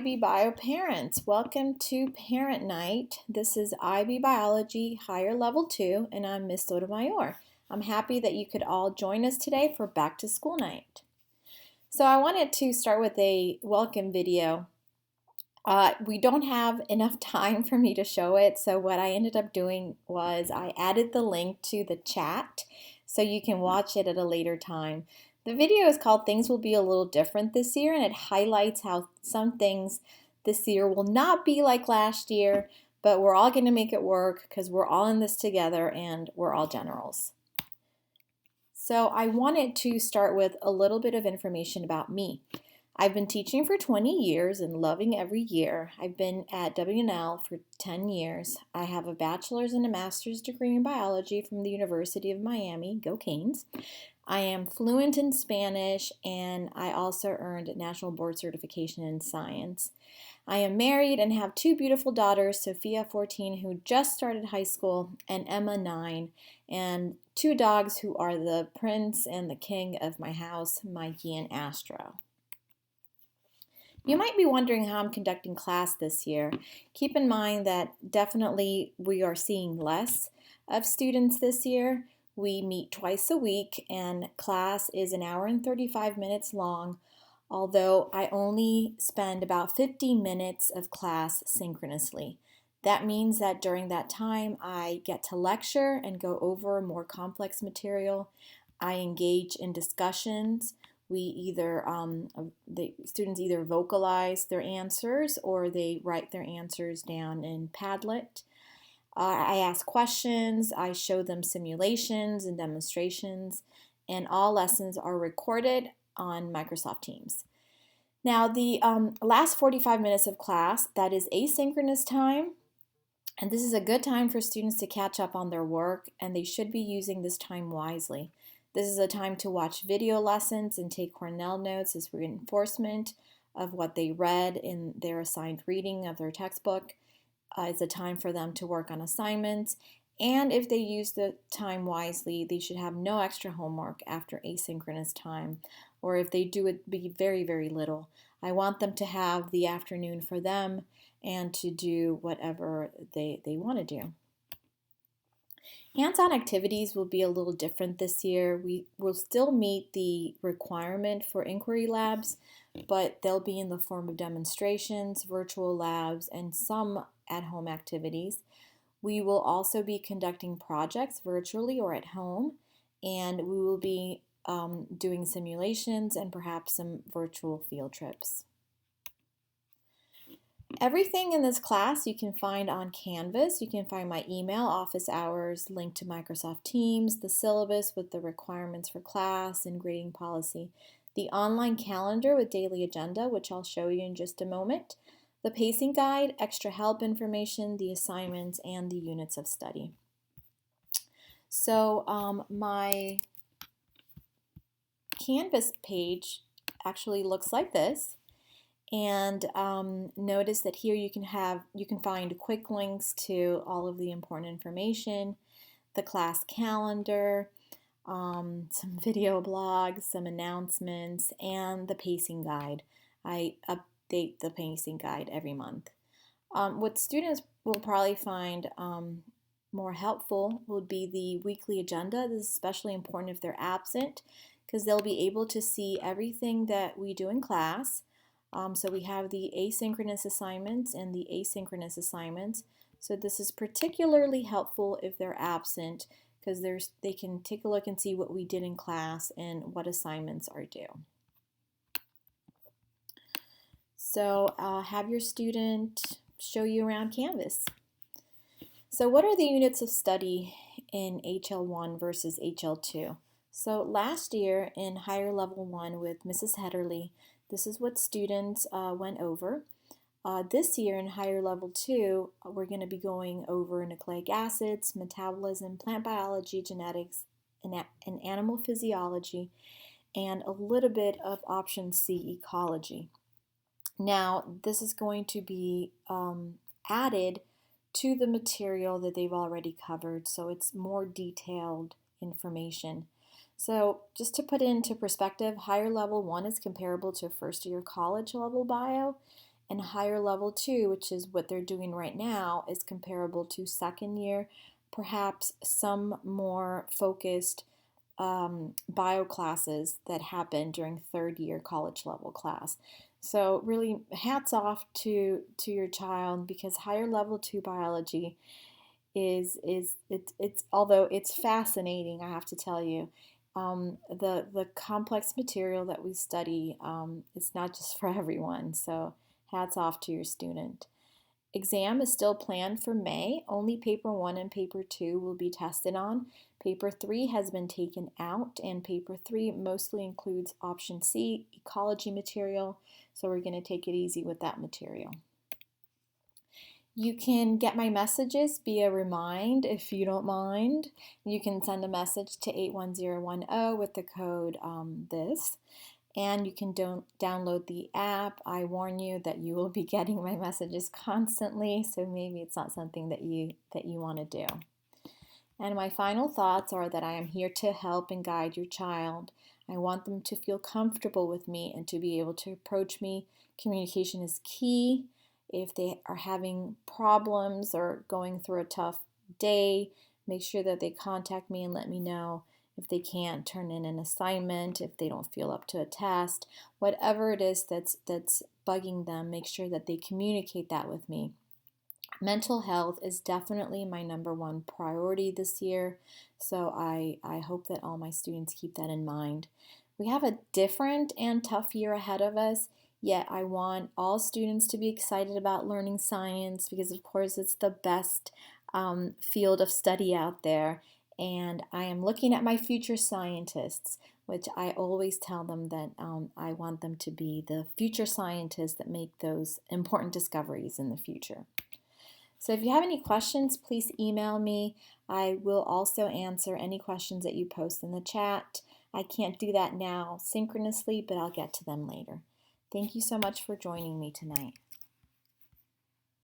IB Bio parents, welcome to Parent Night. This is IB Biology Higher Level 2 and I'm Miss Sotomayor. I'm happy that you could all join us today for Back to School Night. So I wanted to start with a welcome video. We don't have enough time for me to show it, so what I ended up doing was I added the link to the chat so you can watch it at a later time. The video is called Things Will Be a Little Different This Year, and it highlights how some things this year will not be like last year, but we're all going to make it work because we're all in this together and we're all generals. So I wanted to start with a little bit of information about me. I've been teaching for 20 years and loving every year. I've been at W&L for 10 years. I have a bachelor's and a master's degree in biology from the University of Miami. Go Canes. I am fluent in Spanish and I also earned National Board Certification in Science. I am married and have two beautiful daughters, Sophia, 14, who just started high school, and Emma, 9, and two dogs who are the prince and the king of my house, Mikey and Astro. You might be wondering how I'm conducting class this year. Keep in mind that definitely we are seeing less of students this year. We meet twice a week and class is an hour and 35 minutes long, although I only spend about 15 minutes of class synchronously. That means that during that time I get to lecture and go over more complex material. I engage in discussions. The students either vocalize their answers or they write their answers down in Padlet. I ask questions, I show them simulations and demonstrations, and all lessons are recorded on Microsoft Teams. Now, the last 45 minutes of class, that is asynchronous time, and this is a good time for students to catch up on their work, and they should be using this time wisely. This is a time to watch video lessons and take Cornell notes as reinforcement of what they read in their assigned reading of their textbook. It's a time for them to work on assignments, and if they use the time wisely, they should have no extra homework after asynchronous time, or if they do it, be very, very little. I want them to have the afternoon for them and to do whatever they want to do. Hands-on activities will be a little different this year. We will still meet the requirement for inquiry labs, but they'll be in the form of demonstrations, virtual labs, and some at-home activities. We will also be conducting projects virtually or at home, and we will be doing simulations and perhaps some virtual field trips. Everything in this class you can find on Canvas. You can find my email, office hours, link to Microsoft Teams, the syllabus with the requirements for class and grading policy, the online calendar with daily agenda, which I'll show you in just a moment, the pacing guide, extra help information, the assignments, and the units of study. So my Canvas page actually looks like this. And notice that here you can find quick links to all of the important information, the class calendar, some video blogs, some announcements, and the pacing guide. I update the pacing guide every month. What students will probably find more helpful would be the weekly agenda. This is especially important if they're absent because they'll be able to see everything that we do in class. So we have the asynchronous assignments and the asynchronous assignments. So this is particularly helpful if they're absent because they can take a look and see what we did in class and what assignments are due. So have your student show you around Canvas. So what are the units of study in HL1 versus HL2? So last year in Higher Level 1 with Mrs. Hedderly, this is what students went over. This year in Higher Level 2, we're going to be going over nucleic acids, metabolism, plant biology, genetics, and animal physiology, and a little bit of option C, ecology. Now, this is going to be added to the material that they've already covered, so it's more detailed information. So just to put it into perspective, Higher Level 1 is comparable to first year college level bio, And higher level 2, which is what they're doing right now, is comparable to second year, perhaps some more focused bio classes that happen during third year college level class. So really hats off to your child, because higher level 2 biology it's although it's fascinating, I have to tell you, the complex material that we study, it's not just for everyone. So hats off to your student. Exam is still planned for May. Only paper 1 and paper 2 will be tested on. Paper 3 has been taken out, and paper 3 mostly includes option C, ecology material. So we're going to take it easy with that material. You can get my messages via Remind if you don't mind. You can send a message to 81010 with the code this. And you can download the app. I warn you that you will be getting my messages constantly, so maybe it's not something that you want to do. And my final thoughts are that I am here to help and guide your child. I want them to feel comfortable with me and to be able to approach me. Communication is key. If they are having problems or going through a tough day, make sure that they contact me and let me know. If they can't turn in an assignment, if they don't feel up to a test, whatever it is that's bugging them, make sure that they communicate that with me. Mental health is definitely my #1 priority this year, so I hope that all my students keep that in mind. We have a different and tough year ahead of us, yet I want all students to be excited about learning science, because of course it's the best field of study out there. And I am looking at my future scientists, which I always tell them that I want them to be the future scientists that make those important discoveries in the future. So if you have any questions, please email me. I will also answer any questions that you post in the chat. I can't do that now synchronously, but I'll get to them later. Thank you so much for joining me tonight.